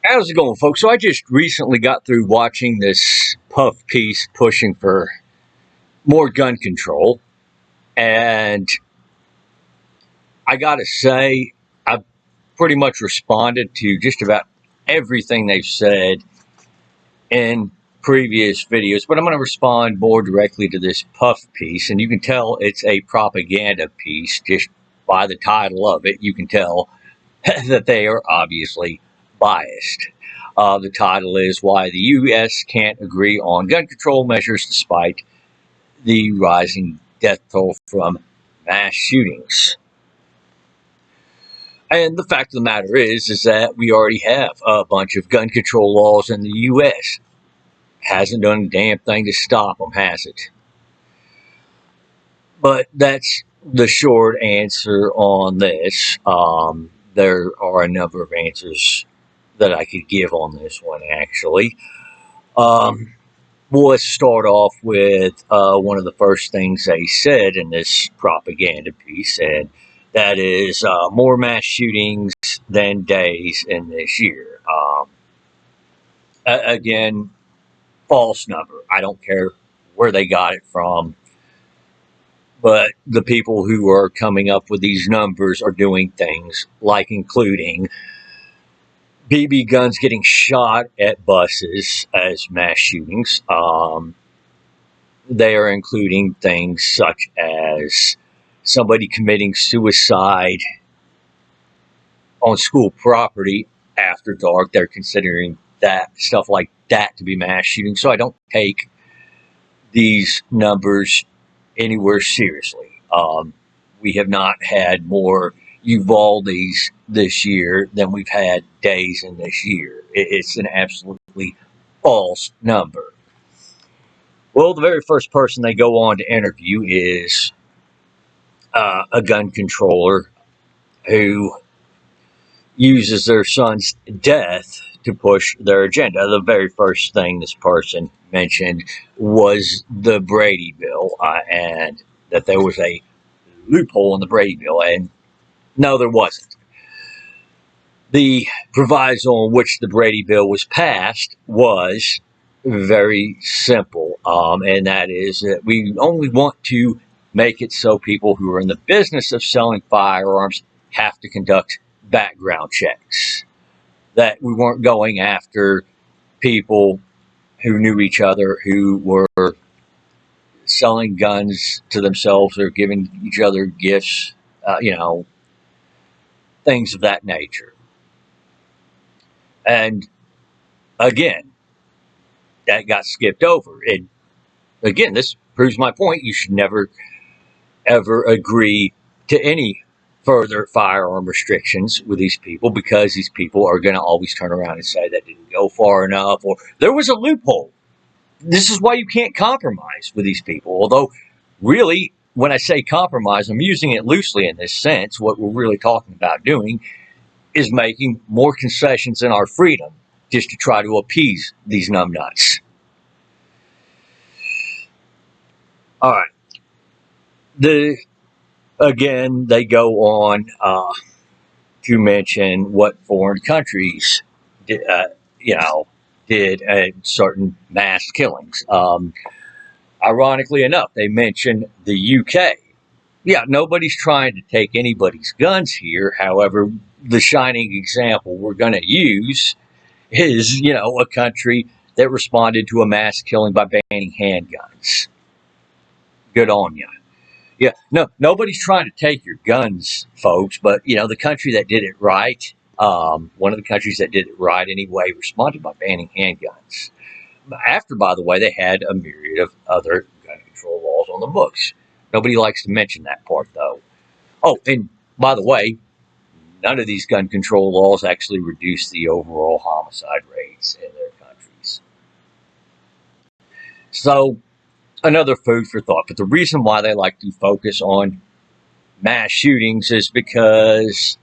How's it going, folks? So I just recently got through watching this puff piece pushing for more gun control, and I gotta say, I've pretty much responded to just about everything they've said in previous videos, but I'm going to respond more directly to this puff piece, and you can tell it's a propaganda piece just by the title of it. You can tell that they are obviously biased. The title is Why the U.S. Can't Agree on Gun Control Measures Despite the Rising Death Toll from Mass Shootings. And the fact of the matter is that we already have a bunch of gun control laws in the U.S. Hasn't done a damn thing to stop them, has it? But that's the short answer on this. There are a number of answers that I could give on this one, actually. Um, well, let's start off with one of the first things they said in this propaganda piece, and that is more mass shootings than days in this year. Again, false number. I don't care where they got it from, but the people who are coming up with these numbers are doing things like including BB guns getting shot at buses as mass shootings. They are including things such as somebody committing suicide on school property after dark. They're considering that stuff like that to be mass shooting. So I don't take these numbers anywhere seriously. We have not had more Uvaldes this year than we've had days in this year. It's an absolutely false number. Well, the very first person they go on to interview is a gun controller who uses their son's death to push their agenda. The very first thing this person mentioned was the Brady Bill, and that there was a loophole in the Brady Bill, and no, there wasn't. The proviso on which the Brady Bill was passed was very simple, and that is that we only want to make it so people who are in the business of selling firearms have to conduct background checks. That we weren't going after people who knew each other, who were selling guns to themselves or giving each other gifts, things of that nature. And again, that got skipped over. And again, this proves my point. You should never, ever agree to any further firearm restrictions with these people, because these people are going to always turn around and say that didn't go far enough, or there was a loophole. This is why you can't compromise with these people. Although, really, when I say compromise, I'm using it loosely in this sense. What we're really talking about doing is making more concessions in our freedom just to try to appease these numbnuts. All right. Again, they go on to mention what foreign countries did, did certain mass killings. Ironically enough, they mention the UK. Yeah, nobody's trying to take anybody's guns here. However, the shining example we're going to use is, a country that responded to a mass killing by banning handguns. Good on you. Yeah, no, nobody's trying to take your guns, folks, but, the country that did it right, one of the countries that did it right anyway, responded by banning handguns. After, by the way, they had a myriad of other gun control laws on the books. Nobody likes to mention that part, though. Oh, and by the way, none of these gun control laws actually reduce the overall homicide rates in their countries. So, another food for thought. But the reason why they like to focus on mass shootings is because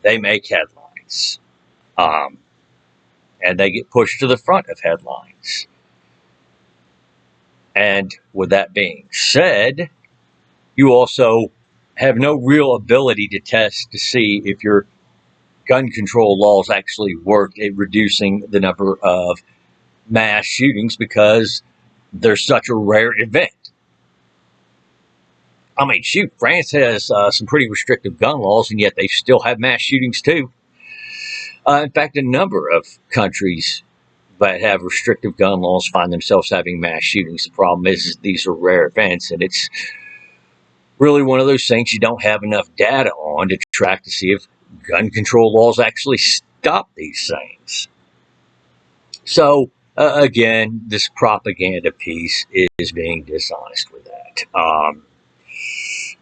they make headlines. And they get pushed to the front of headlines. And with that being said, you also have no real ability to test to see if you're gun control laws actually worked at reducing the number of mass shootings because they're such a rare event. I mean, shoot, France has some pretty restrictive gun laws, and yet they still have mass shootings too. In fact, a number of countries that have restrictive gun laws find themselves having mass shootings. The problem is these are rare events, and it's really one of those things you don't have enough data on to track to see if gun control laws actually stop these things. So, again, this propaganda piece is being dishonest with that.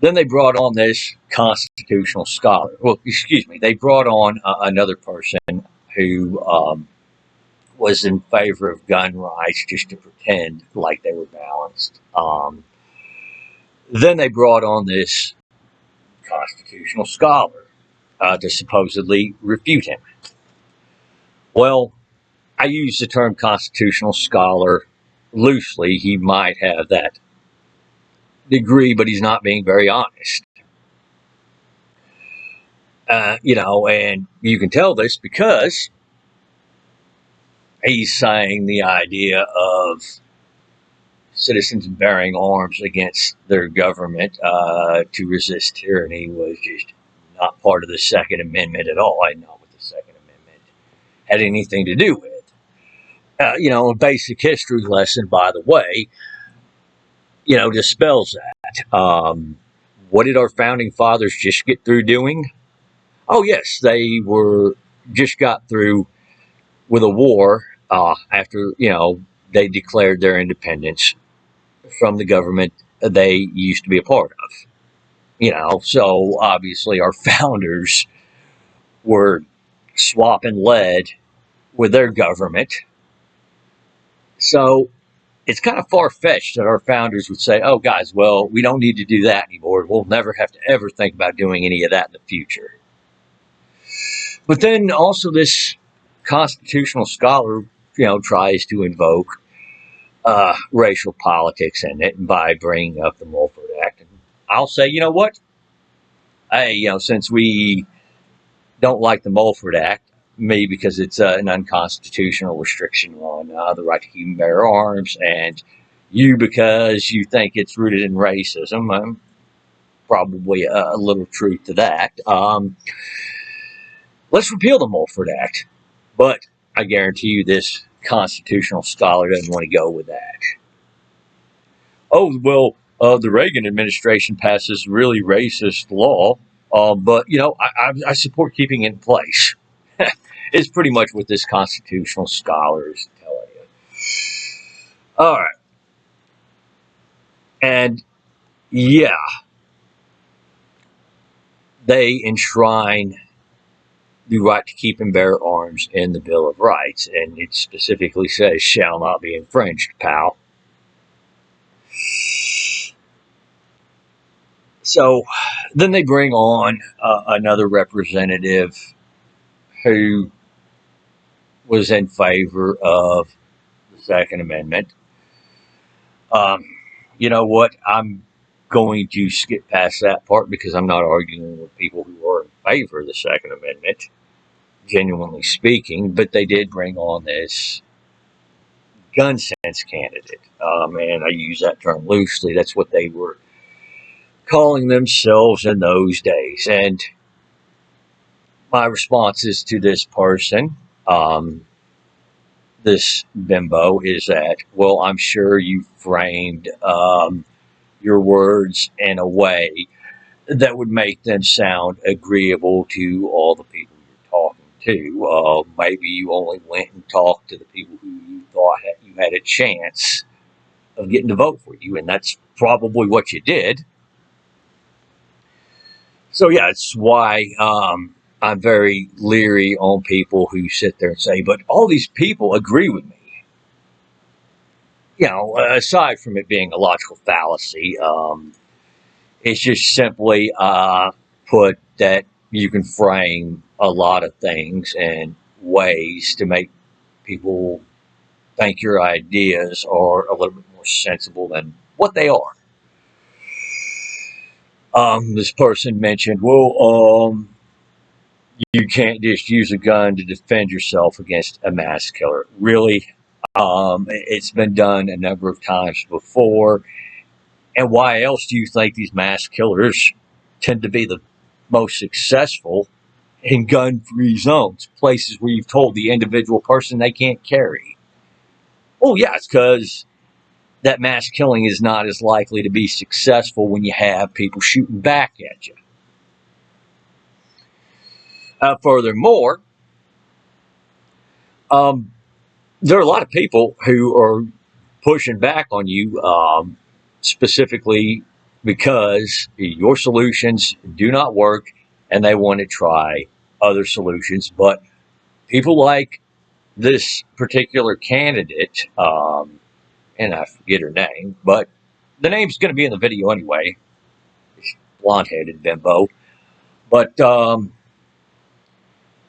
Then they brought on this constitutional scholar. Well, excuse me, they brought on another person who was in favor of gun rights just to pretend like they were balanced. Then they brought on this constitutional scholar to supposedly refute him. Well, I use the term constitutional scholar loosely. He might have that degree, but he's not being very honest. And you can tell this because he's saying the idea of citizens bearing arms against their government to resist tyranny was just not part of the Second Amendment at all. I know what the Second Amendment had anything to do with. A basic history lesson, by the way, dispels that. What did our founding fathers just get through doing? Oh, yes, they just got through with a war after, they declared their independence from the government they used to be a part of. So obviously our founders were swapping lead with their government. So it's kind of far-fetched that our founders would say, oh, guys, well, we don't need to do that anymore. We'll never have to ever think about doing any of that in the future. But then also this constitutional scholar, tries to invoke racial politics in it by bringing up the Mulford Act. And I'll say, you know what? Hey, since we don't like the Mulford Act, maybe because it's an unconstitutional restriction on the right to keep and bear arms, and you because you think it's rooted in racism, probably a little truth to that. Let's repeal the Mulford Act. But I guarantee you this constitutional scholar doesn't want to go with that. Oh, well, the Reagan administration passed this really racist law, but, I support keeping it in place. It's pretty much what this constitutional scholar is telling you. All right. And, yeah, they enshrine the right to keep and bear arms in the Bill of Rights, and it specifically says shall not be infringed, pal. So then they bring on another representative who was in favor of the Second Amendment. You know what? I'm going to skip past that part because I'm not arguing with people who are in favor of the Second Amendment, genuinely speaking, but they did bring on this gun sense candidate. And I use that term loosely. That's what they were calling themselves in those days. And my responses to this person, this bimbo, is that, well, I'm sure you framed your words in a way that would make them sound agreeable to all the people you're talking to. Maybe you only went and talked to the people who you thought you had a chance of getting to vote for you, and that's probably what you did. So yeah, it's why I'm very leery on people who sit there and say, but all these people agree with me. Aside from it being a logical fallacy, it's just simply put that you can frame a lot of things in ways to make people think your ideas are a little bit more sensible than what they are. This person mentioned, well, You can't just use a gun to defend yourself against a mass killer. Really, it's been done a number of times before. And why else do you think these mass killers tend to be the most successful in gun-free zones, places where you've told the individual person they can't carry? Oh, yeah, it's because that mass killing is not as likely to be successful when you have people shooting back at you. Furthermore, there are a lot of people who are pushing back on you, specifically because your solutions do not work and they want to try other solutions. But people like this particular candidate, and I forget her name, but the name's going to be in the video anyway. Blonde headed bimbo. But, um,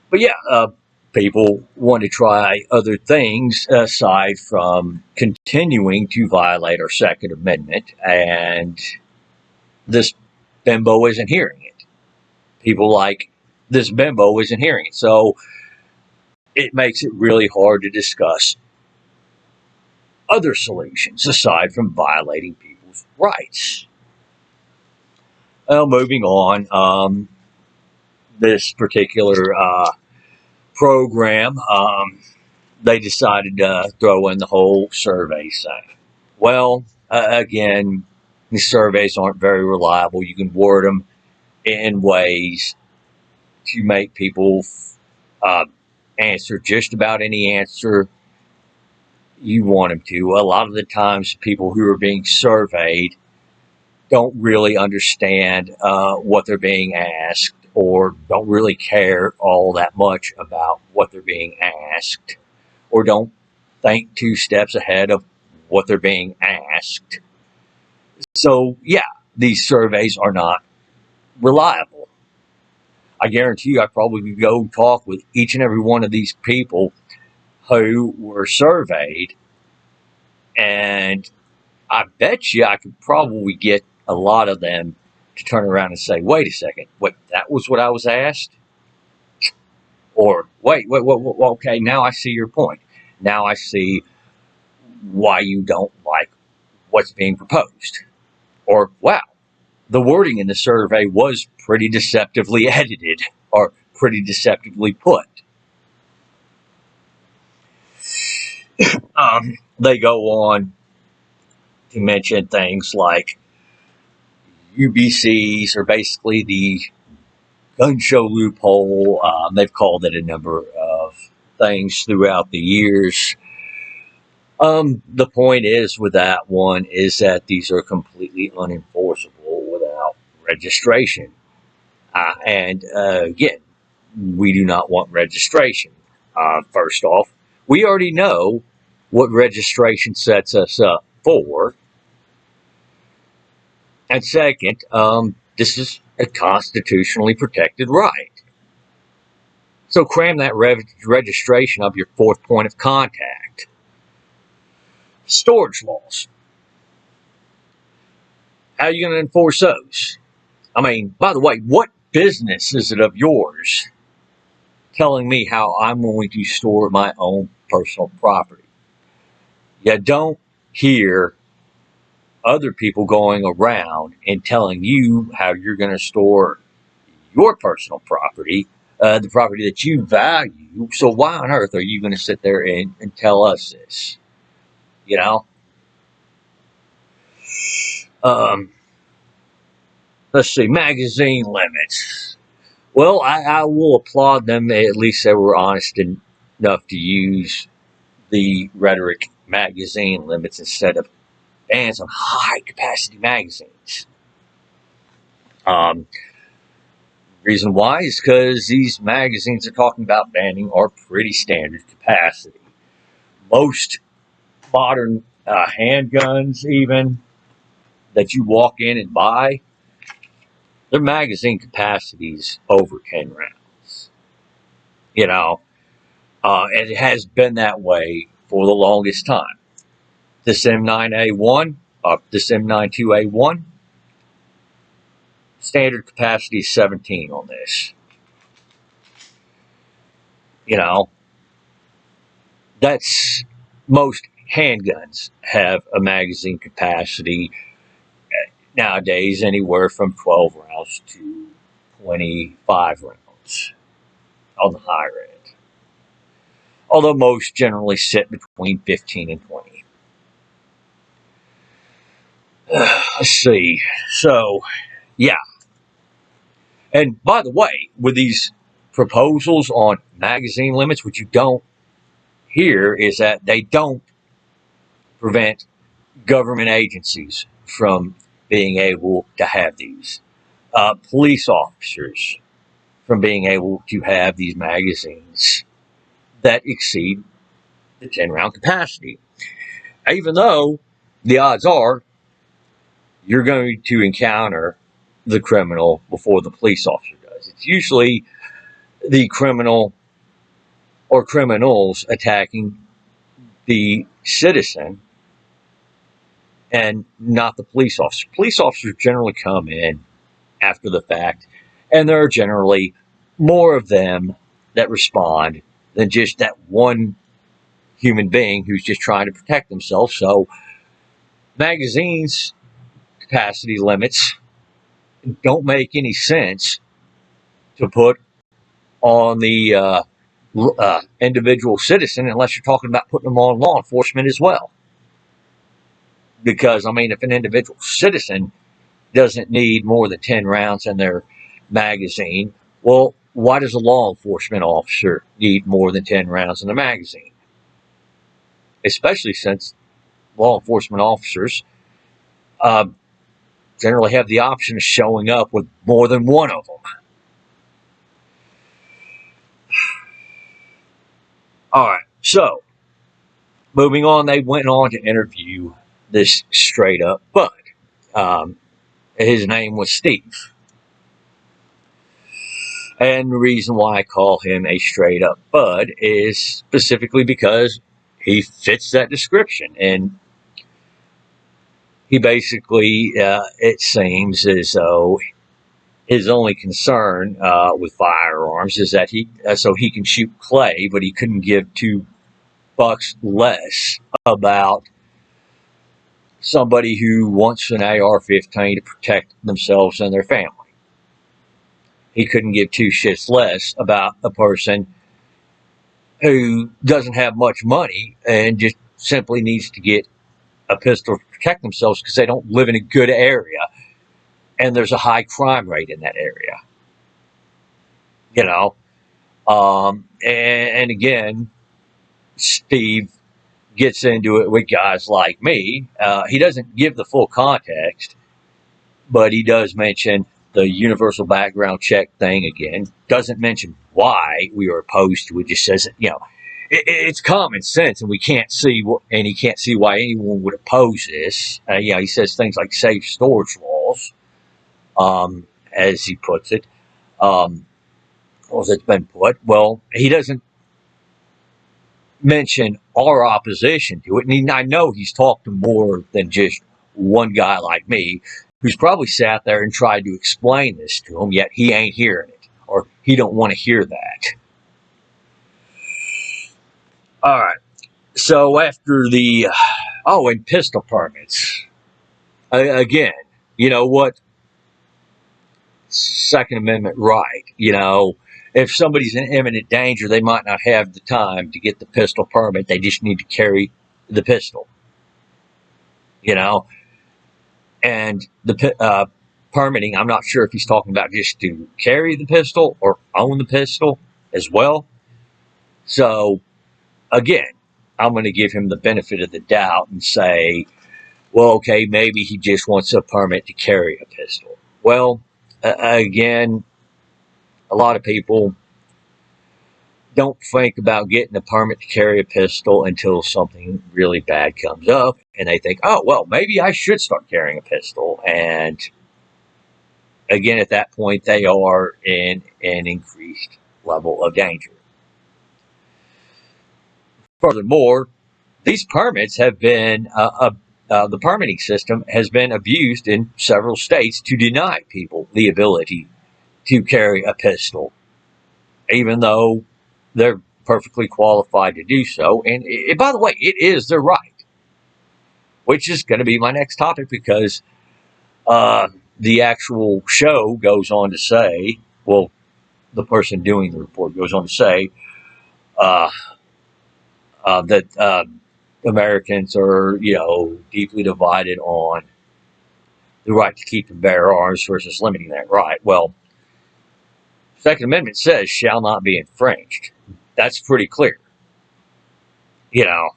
but yeah, people want to try other things aside from continuing to violate our Second Amendment, and this bimbo isn't hearing it. People like this bimbo isn't hearing it. So it makes it really hard to discuss other solutions aside from violating people's rights. Well, moving on, this particular program, they decided to throw in the whole survey thing. Well, again, these surveys aren't very reliable. You can word them in ways to make people uh, answer just about any answer you want them to. A lot of the times, people who are being surveyed don't really understand what they're being asked, or don't really care all that much about what they're being asked, or don't think two steps ahead of what they're being asked. So, yeah, these surveys are not reliable. I guarantee you, I probably could go talk with each and every one of these people who were surveyed, and I bet you I could probably get a lot of them to turn around and say, wait a second, wait, that was what I was asked? Or, wait, okay, now I see your point. Now I see why you don't like what's being proposed. Or, wow, the wording in the survey was pretty deceptively edited or pretty deceptively put. They go on to mention things like UBCs are basically the gun show loophole. They've called it a number of things throughout the years. The point is with that one is that these are completely unenforceable without registration. And again, we do not want registration. First off, we already know what registration sets us up for. And second, this is a constitutionally protected right. So cram that registration up your fourth point of contact. Storage laws. How are you going to enforce those? I mean, by the way, what business is it of yours telling me how I'm going to store my own personal property? You don't hear other people going around and telling you how you're going to store your personal property, the property that you value. So why on earth are you going to sit there and tell us this? You know? Um, let's see, magazine limits. Well, I will applaud them. At least they were honest enough to use the rhetoric magazine limits instead of bans on high capacity magazines. Um, reason why is because these magazines are talking about banning are pretty standard capacity. Most modern handguns, even that you walk in and buy, their magazine capacities over 10 rounds. You know, and it has been that way for the longest time. This M9A1, this M92A1, standard capacity is 17 on this. You know, that's most handguns have a magazine capacity nowadays anywhere from 12 rounds to 25 rounds on the higher end. Although most generally sit between 15 and 20. Let's see. So, yeah. And by the way, with these proposals on magazine limits, what you don't hear is that they don't prevent government agencies from being able to have these. Police officers from being able to have these magazines that exceed the 10 round capacity. Even though the odds are you're going to encounter the criminal before the police officer does. It's usually the criminal or criminals attacking the citizen and not the police officer. Police officers generally come in after the fact, and there are generally more of them that respond than just that one human being who's just trying to protect themselves. So, magazines capacity limits don't make any sense to put on the individual citizen unless you're talking about putting them on law enforcement as well. Because, I mean, if an individual citizen doesn't need more than 10 rounds in their magazine, well, why does a law enforcement officer need more than 10 rounds in the magazine? Especially since law enforcement officers uh, generally have the option of showing up with more than one of them. All right, so moving on, they went on to interview this straight up bud. Um, his name was Steve. And the reason why I call him a straight up bud is specifically because he fits that description. And he basically, it seems as though his only concern with firearms is that so he can shoot clay, but he couldn't give $2 less about somebody who wants an AR-15 to protect themselves and their family. He couldn't give two shits less about a person who doesn't have much money and just simply needs to get a pistol to protect themselves because they don't live in a good area and there's a high crime rate in that area. You know, and again, Steve gets into it with guys like me. He doesn't give the full context, but he does mention the universal background check thing again. Doesn't mention why we are opposed to it. Just says, it's common sense, and we can't see, and he can't see why anyone would oppose this. He says things like safe storage laws, as he puts it. As it's been put, well, he doesn't mention our opposition to it, and I know he's talked to more than just one guy like me, who's probably sat there and tried to explain this to him, yet he ain't hearing it, or he don't want to hear that. All right. So after and pistol permits. Again, you know what? Second Amendment right. If somebody's in imminent danger, they might not have the time to get the pistol permit. They just need to carry the pistol. And the permitting, I'm not sure if he's talking about just to carry the pistol or own the pistol as well. So, again, I'm going to give him the benefit of the doubt and say, well, okay, maybe he just wants a permit to carry a pistol. Well, again, a lot of people don't think about getting a permit to carry a pistol until something really bad comes up, and they think, oh, well, maybe I should start carrying a pistol. And again, at that point, they are in an increased level of danger. Furthermore, these permits have been, the permitting system has been abused in several states to deny people the ability to carry a pistol, even though they're perfectly qualified to do so. And by the way, it is their right, which is going to be my next topic, because the actual show goes on to say, well, the person doing the report goes on to say uh, that Americans are, deeply divided on the right to keep and bear arms versus limiting that right. Well, Second Amendment says shall not be infringed. That's pretty clear. You know,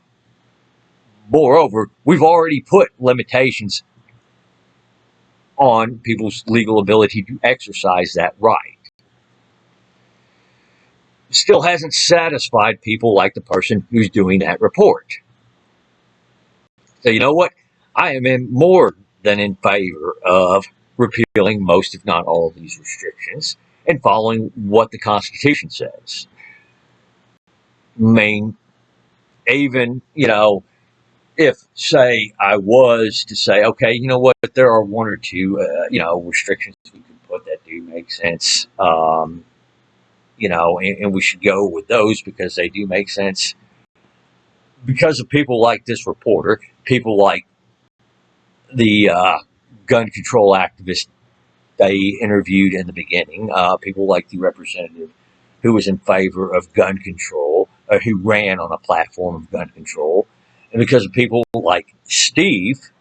moreover, we've already put limitations on people's legal ability to exercise that right. Still hasn't satisfied people like the person who's doing that report. So you know what? I am more than in favor of repealing most, if not all, of these restrictions and following what the Constitution says. I mean, even, if, say, I was to say, okay, you know what, there are one or two, restrictions we could put that do make sense, and we should go with those because they do make sense. Because of people like this reporter, people like the gun control activists they interviewed in the beginning, people like the representative who was in favor of gun control, who ran on a platform of gun control, and because of people like Steve,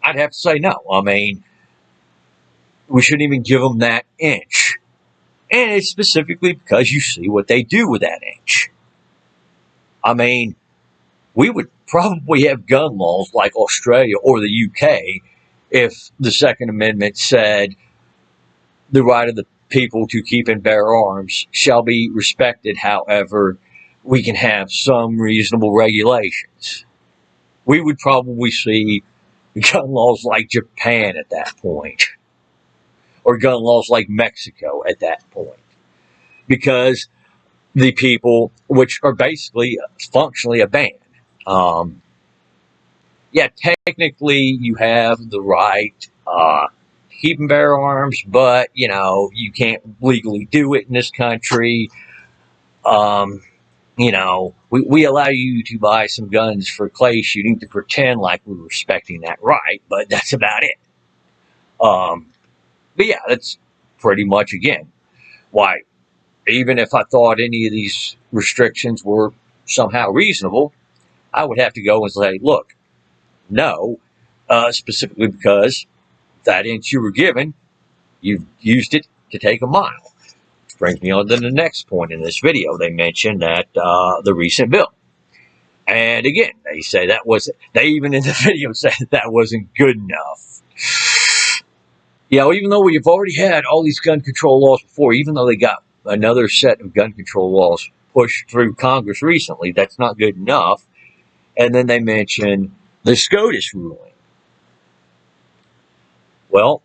I'd have to say no. I mean, we shouldn't even give them that inch. And it's specifically because you see what they do with that inch. I mean, we would probably have gun laws like Australia or the UK if the Second Amendment said the right of the people to keep and bear arms shall be respected. However, we can have some reasonable regulations. We would probably see gun laws like Japan at that point, or gun laws like Mexico at that point, because the people, which are basically functionally a ban. Yeah, technically you have the right to keep and bear arms, but you can't legally do it in this country. We allow you to buy some guns for clay shooting to pretend like we're respecting that right, but that's about it. But yeah, that's pretty much, again, why, even if I thought any of these restrictions were somehow reasonable, I would have to go and say, look, no, specifically because that inch you were given, you've used it to take a mile. Which brings me on to the next point in this video. They mentioned that the recent bill. And again, they say they even in the video said that wasn't good enough. Even though we've already had all these gun control laws before, even though they got another set of gun control laws pushed through Congress recently, that's not good enough. And then they mention the SCOTUS ruling. Well,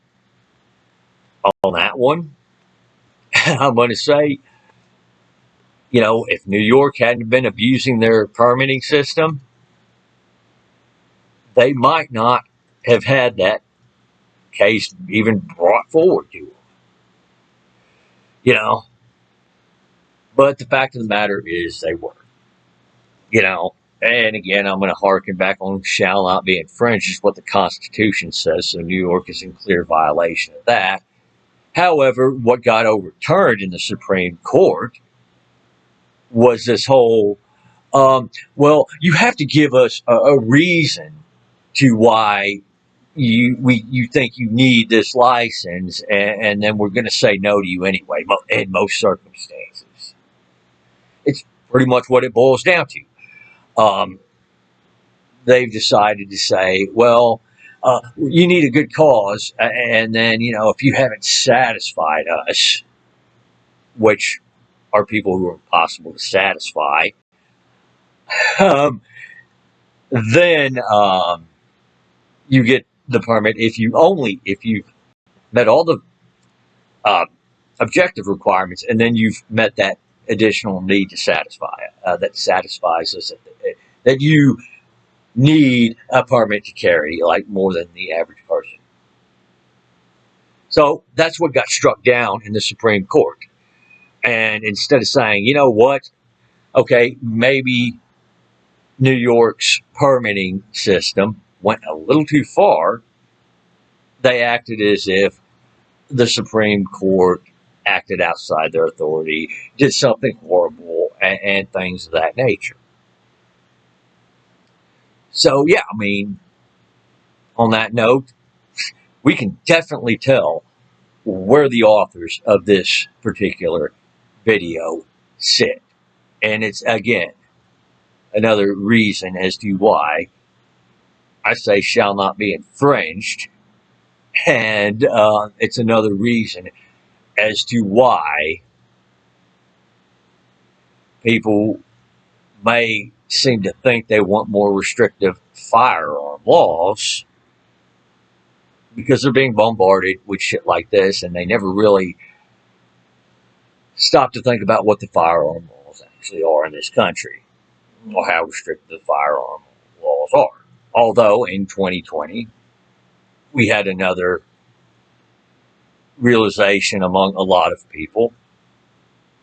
on that one, I'm going to say, if New York hadn't been abusing their permitting system, they might not have had that case even brought forward to them. But the fact of the matter is they were. And again, I'm going to harken back on shall not be infringed, is what the Constitution says, so New York is in clear violation of that. However, what got overturned in the Supreme Court was this whole, you have to give us a reason to why you think you need this license, and then we're going to say no to you anyway, in most circumstances. It's pretty much what it boils down to. They've decided to say, well, you need a good cause, and then, if you haven't satisfied us, which are people who are impossible to satisfy, then you get the permit if you've met all the objective requirements, and then you've met that additional need to satisfy that satisfies us that you need a permit to carry, like more than the average person. So that's what got struck down in the Supreme Court. And instead of saying, you know what, okay, maybe New York's permitting system went a little too far, they acted as if the Supreme Court acted outside their authority, did something horrible, and things of that nature. So, yeah, I mean, on that note, we can definitely tell where the authors of this particular video sit. And it's, again, another reason as to why I say shall not be infringed. And it's another reason as to why people may seem to think they want more restrictive firearm laws because they're being bombarded with shit like this, and they never really stop to think about what the firearm laws actually are in this country or how restrictive the firearm laws are. Although in 2020, we had another realization among a lot of people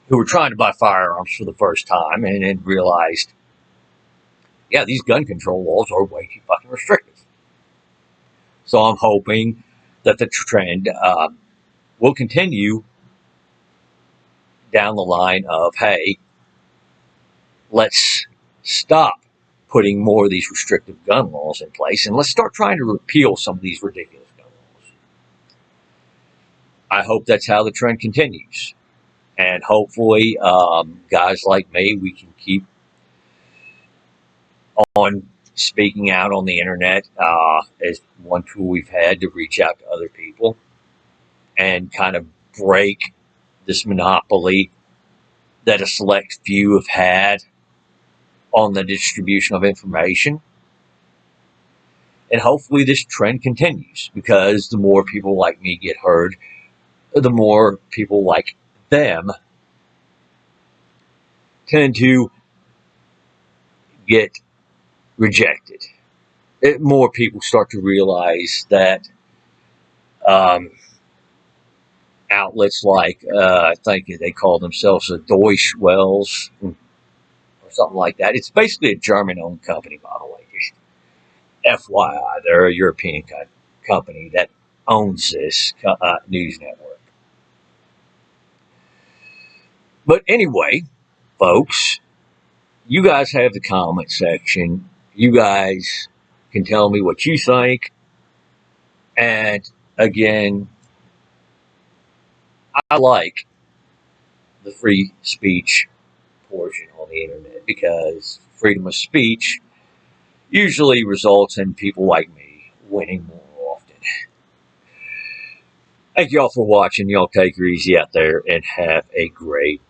who were trying to buy firearms for the first time and then realized, yeah, these gun control laws are way too fucking restrictive. So I'm hoping that the trend will continue down the line of, hey, let's stop putting more of these restrictive gun laws in place and let's start trying to repeal some of these ridiculous gun laws. I hope that's how the trend continues. And hopefully, guys like me, we can keep on speaking out on the internet as one tool we've had to reach out to other people and kind of break this monopoly that a select few have had on the distribution of information. And hopefully this trend continues because the more people like me get heard, the more people like them tend to get rejected. More people start to realize that outlets like, I think they call themselves a Deutsche Wells or something like that. It's basically a German-owned company, by the way. Just FYI, they're a European company that owns this news network. But anyway, folks, you guys have the comment section. You guys can tell me what you think. And again, I like the free speech portion on the internet because freedom of speech usually results in people like me winning more often. Thank y'all for watching. Y'all take her easy out there and have a great